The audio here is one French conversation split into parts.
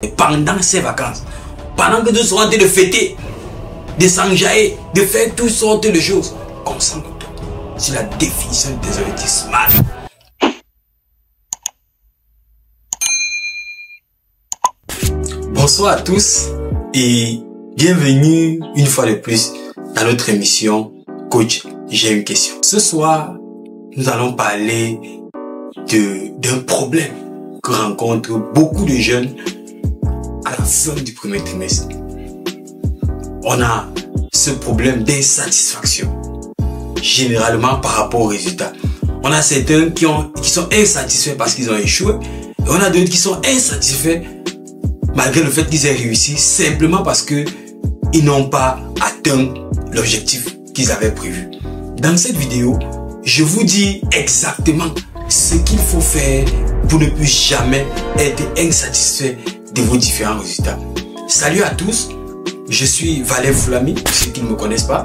Et pendant ces vacances, pendant que nous sommes en train de fêter, de s'enjailler, de faire toutes sortes de choses, concentre-toi sur la définition des objectifs SMART. Bonsoir à tous et bienvenue une fois de plus dans notre émission Coach, j'ai une question. Ce soir, nous allons parler d'un problème que rencontrent beaucoup de jeunes à la fin du premier trimestre. On a ce problème d'insatisfaction, généralement par rapport aux résultats. On a certains qui sont insatisfaits parce qu'ils ont échoué, et on a d'autres qui sont insatisfaits malgré le fait qu'ils aient réussi, simplement parce qu'ils n'ont pas atteint l'objectif qu'ils avaient prévu. Dans cette vidéo, je vous dis exactement ce qu'il faut faire pour ne plus jamais être insatisfait de vos différents résultats. Salut à tous, je suis Valère Foulami, pour ceux qui ne me connaissent pas.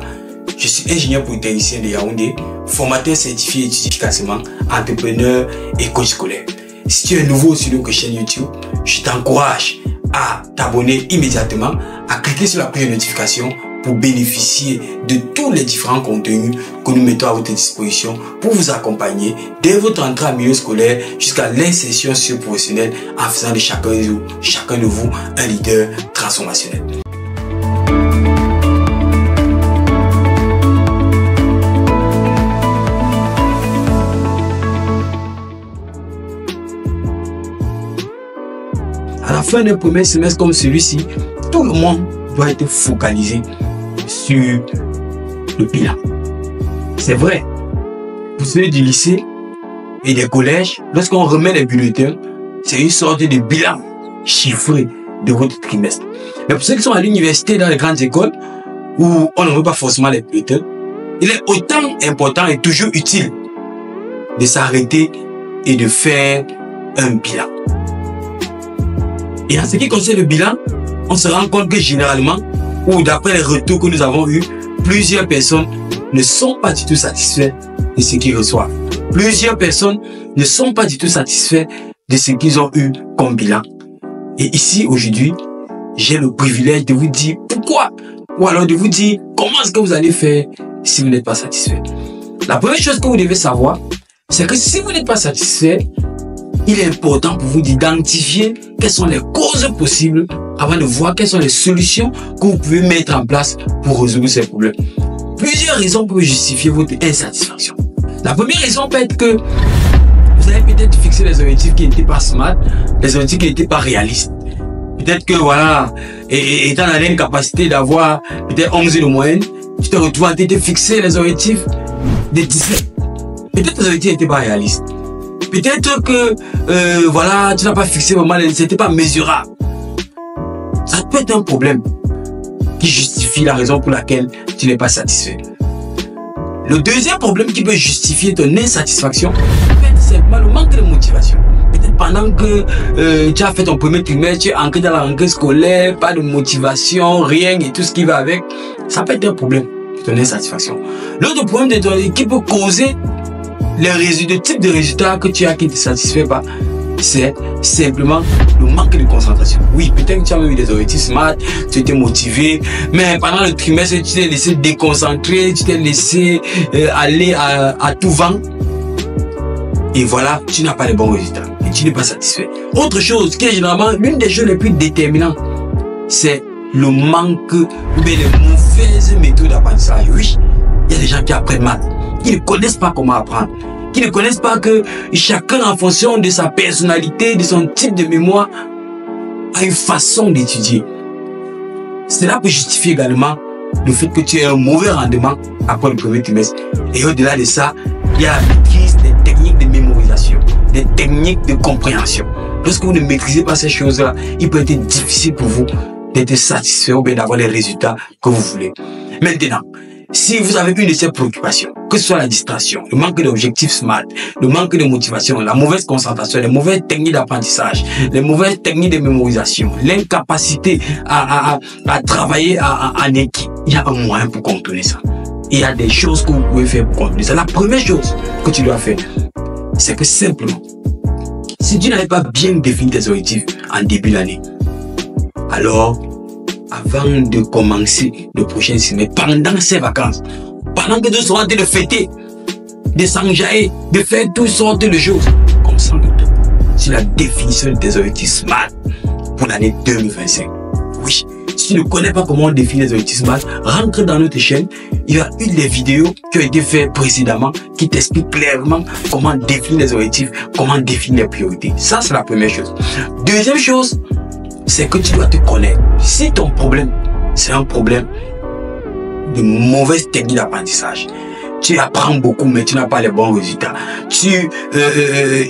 Je suis ingénieur polytechnicien de Yaoundé, formateur certifié efficacement, entrepreneur et coach scolaire. Si tu es nouveau sur notre chaîne YouTube, je t'encourage à t'abonner immédiatement, à cliquer sur la cloche de notification pour bénéficier de tous les différents contenus que nous mettons à votre disposition pour vous accompagner dès votre entrée en milieu scolaire jusqu'à l'insertion socio-professionnelle en faisant de chacun de vous un leader transformationnel. À la fin d'un premier semestre comme celui-ci, tout le monde doit être focalisé sur le bilan. C'est vrai, pour ceux du lycée et des collèges, lorsqu'on remet les bulletins, c'est une sorte de bilan chiffré de votre trimestre. Mais pour ceux qui sont à l'université, dans les grandes écoles, où on ne veut pas forcément les bulletins, il est autant important et toujours utile de s'arrêter et de faire un bilan. Et en ce qui concerne le bilan, on se rend compte que généralement, ou d'après les retours que nous avons eus, plusieurs personnes ne sont pas du tout satisfaits de ce qu'ils reçoivent. Plusieurs personnes ne sont pas du tout satisfaits de ce qu'ils ont eu comme bilan. Et ici, aujourd'hui, j'ai le privilège de vous dire pourquoi, ou alors de vous dire comment est-ce que vous allez faire si vous n'êtes pas satisfait. La première chose que vous devez savoir, c'est que si vous n'êtes pas satisfait, il est important pour vous d'identifier quelles sont les causes possibles avant de voir quelles sont les solutions que vous pouvez mettre en place pour résoudre ces problèmes. Plusieurs raisons peuvent justifier votre insatisfaction. La première raison peut être que vous avez peut-être fixé des objectifs qui n'étaient pas smart, des objectifs qui n'étaient pas réalistes. Peut-être que voilà, étant dans l'incapacité d'avoir peut-être 11 de moyenne, tu te retrouves à te fixer les objectifs de 17. Peut-être que les objectifs n'étaient pas réalistes. Peut-être que voilà, tu n'as pas fixé vraiment, c'était pas mesurable. Ça peut être un problème qui justifie la raison pour laquelle tu n'es pas satisfait. Le deuxième problème qui peut justifier ton insatisfaction peut être simplement le manque de motivation. Peut-être pendant que tu as fait ton premier trimestre, tu es entré dans la rentrée scolaire, pas de motivation, rien et tout ce qui va avec. Ça peut être un problème de ton insatisfaction. L'autre problème qui peut causer le type de résultat que tu as qui ne te satisfait pas, c'est simplement le manque de concentration. Oui, peut-être que tu as eu des objectifs smart, tu étais motivé, mais pendant le trimestre, tu t'es laissé déconcentrer, tu t'es laissé aller à tout vent. Et voilà, tu n'as pas de bons résultats et tu n'es pas satisfait. Autre chose qui est généralement l'une des choses les plus déterminantes, c'est le manque ou bien les mauvaises méthodes d'apprentissage. Oui, il y a des gens qui apprennent mal, qui ne connaissent pas comment apprendre, qui ne connaissent pas que chacun, en fonction de sa personnalité, de son type de mémoire, a une façon d'étudier. Cela peut justifier également le fait que tu aies un mauvais rendement après le premier trimestre. Et au-delà de ça, il y a la maîtrise des techniques de mémorisation, des techniques de compréhension. Lorsque vous ne maîtrisez pas ces choses-là, il peut être difficile pour vous d'être satisfait ou bien d'avoir les résultats que vous voulez. Maintenant, si vous avez une de ces préoccupations, que ce soit la distraction, le manque d'objectifs SMART, le manque de motivation, la mauvaise concentration, les mauvaises techniques d'apprentissage, les mauvaises techniques de mémorisation, l'incapacité à travailler en équipe, il y a un moyen pour contourner ça. Il y a des choses que vous pouvez faire pour contourner ça. La première chose que tu dois faire, c'est que simplement, si tu n'avais pas bien défini tes objectifs en début d'année, Alors, avant de commencer le prochain semestre, pendant ces vacances, pendant que nous serons en train de fêter, de s'enjailler, de faire toutes sortes de choses, concentre-toi sur la définition des objectifs SMART pour l'année 2025. Oui, si tu ne connais pas comment on définit les objectifs SMART, rentre dans notre chaîne. Il y a une des vidéos qui ont été faites précédemment qui t'explique clairement comment définir les objectifs, comment définir les priorités. Ça, c'est la première chose. Deuxième chose, c'est que tu dois te connaître. Si ton problème, c'est un problème de mauvaise technique d'apprentissage, tu apprends beaucoup mais tu n'as pas les bons résultats, tu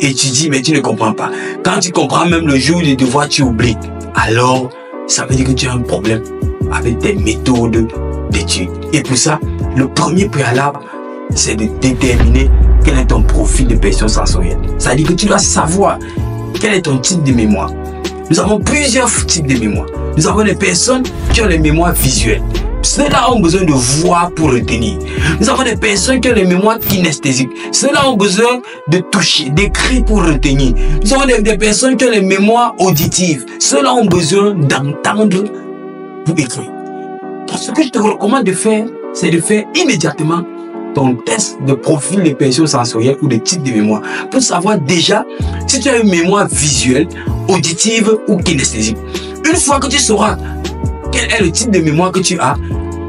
étudies mais tu ne comprends pas, quand tu comprends même le jour des devoirs tu oublies, alors ça veut dire que tu as un problème avec tes méthodes d'études. Et pour ça, le premier préalable, c'est de déterminer quel est ton profil de personne sensorielle. Ça veut dire que tu dois savoir quel est ton type de mémoire. Nous avons plusieurs types de mémoire. Nous avons des personnes qui ont les mémoires visuelles. Ceux-là ont besoin de voir pour retenir. Nous avons des personnes qui ont les mémoires kinesthésiques. Ceux-là ont besoin de toucher, d'écrire pour retenir. Nous avons des personnes qui ont les mémoires auditives. Ceux-là ont besoin d'entendre pour écrire. Donc, ce que je te recommande de faire, c'est de faire immédiatement ton test de profil de personnes sensorielles ou de type de mémoire pour savoir déjà si tu as une mémoire visuelle, auditive ou kinesthésique. Une fois que tu sauras quel est le type de mémoire que tu as,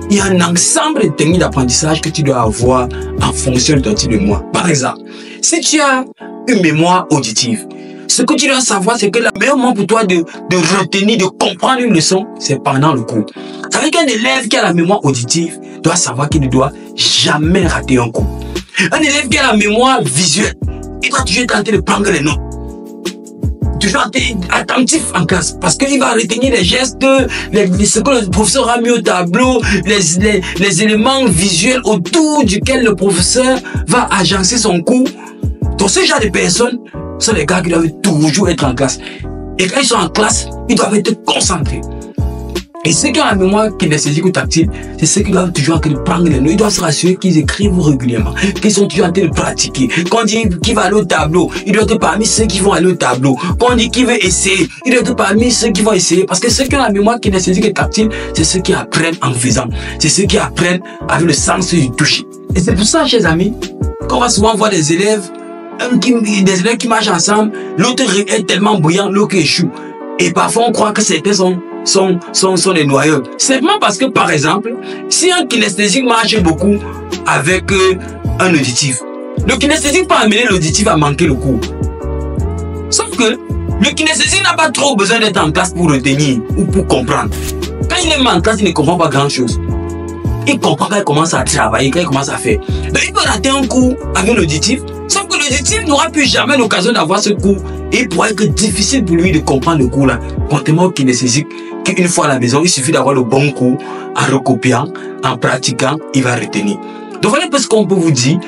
il y a un ensemble de techniques d'apprentissage que tu dois avoir en fonction de ton type de mémoire. Par exemple, si tu as une mémoire auditive, ce que tu dois savoir, c'est que le meilleur moment pour toi de retenir, de comprendre une leçon, c'est pendant le cours. Ça veut dire qu'un élève qui a la mémoire auditive doit savoir qu'il ne doit jamais rater un cours. Un élève qui a la mémoire visuelle, il doit toujours tenter de prendre les notes. Toujours attentif en classe parce qu'il va retenir les gestes, ce que le professeur a mis au tableau, les éléments visuels autour duquel le professeur va agencer son cours. Donc ce genre de personnes sont les gars qui doivent toujours être en classe. Et quand ils sont en classe, ils doivent être concentrés. Et ceux qui ont la mémoire kinesthésique ou tactile, c'est ceux qui doivent toujours en train de prendre les notes. Ils doivent se rassurer qu'ils écrivent régulièrement, qu'ils sont toujours en train de pratiquer. Quand on dit qui va aller au tableau, il doit être parmi ceux qui vont aller au tableau. Quand on dit qui veut essayer, il doit être parmi ceux qui vont essayer. Parce que ceux qui ont la mémoire kinesthésique et tactile, c'est ceux qui apprennent en faisant. C'est ceux qui apprennent avec le sens du toucher. Et c'est pour ça, chers amis, qu'on va souvent voir des élèves qui marchent ensemble, l'autre est tellement brillant, l'autre échoue. Et parfois, on croit que certains sont des noyaux. Simplement parce que, par exemple, si un kinesthésique marche beaucoup avec un auditif, le kinesthésique peut amener l'auditif à manquer le cours. Sauf que le kinesthésique n'a pas trop besoin d'être en classe pour retenir ou pour comprendre. Quand il est en classe, il ne comprend pas grand-chose. Il comprend quand il commence à travailler, quand il commence à faire. Donc, il peut rater un cours avec l'auditif, sauf que l'auditif n'aura plus jamais l'occasion d'avoir ce cours. Et il pourrait être difficile pour lui de comprendre le cours là. Contrairement au kinesthésique, qu'une fois à la maison, il suffit d'avoir le bon cours, en recopiant, en pratiquant, il va retenir. Donc voilà un peu ce qu'on peut vous dire.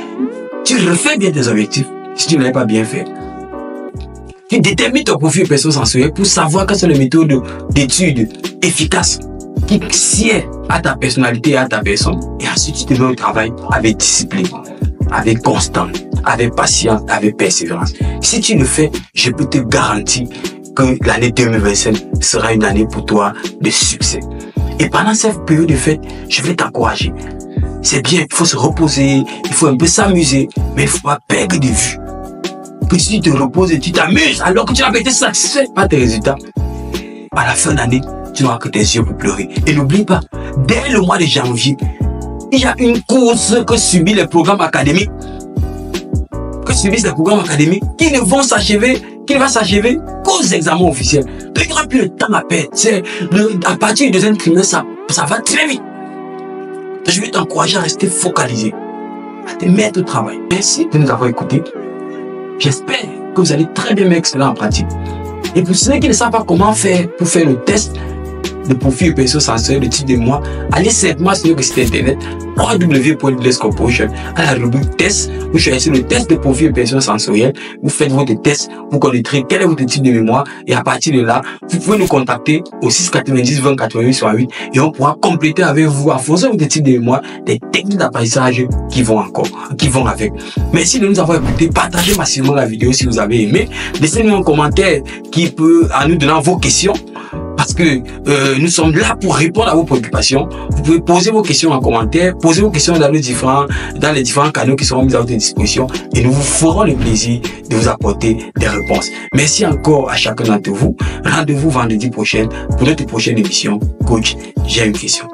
Tu refais bien tes objectifs si tu ne l'avais pas bien fait. Tu détermines ton profil de personne sensorielle pour savoir quelles sont les méthodes d'études efficaces qui sied à ta personnalité et à ta personne. Et ensuite, tu te mets au travail avec discipline, avec constance, avec patience, avec persévérance. Si tu le fais, je peux te garantir que l'année 2025 sera une année pour toi de succès. Et pendant cette période de fête, je vais t'encourager. C'est bien, il faut se reposer, il faut un peu s'amuser, mais il ne faut pas perdre de vue que si tu te reposes et tu t'amuses alors que tu n'as pas été satisfait par tes résultats, à la fin de l'année, tu n'auras que tes yeux pour pleurer. Et n'oublie pas, dès le mois de janvier, il y a une course que subissent les programmes académiques, qui ne vont s'achever, qui ne va s'achever qu'aux examens officiels. Donc il n'y aura plus le temps à perdre. À partir du deuxième trimestre, ça va très vite. Donc, je vais t'encourager à rester focalisé, à te mettre au travail. Merci de nous avoir écoutés. J'espère que vous allez très bien mettre cela en pratique. Et pour ceux qui ne savent pas comment faire pour faire le test de profil de personne sensorielle de type de moi, allez simplement sur le site internet www.blesscorporation à la rubrique test. Vous choisissez le test de profil de personne sensorielle. Vous faites votre test, vous connaîtrez quel est votre type de mémoire et à partir de là, vous pouvez nous contacter au 690 20 88 68 et on pourra compléter avec vous en fonction de votre type de mémoire des techniques d'apprentissage qui vont avec. Merci de nous avoir écoutés. Partagez massivement la vidéo si vous avez aimé. Laissez-nous un commentaire qui peut en nous donnant vos questions. parce que nous sommes là pour répondre à vos préoccupations. Vous pouvez poser vos questions en commentaire, poser vos questions dans les différents canaux qui seront mis à votre disposition et nous vous ferons le plaisir de vous apporter des réponses. Merci encore à chacun d'entre vous. Rendez-vous vendredi prochain pour notre prochaine émission. Coach, j'ai une question.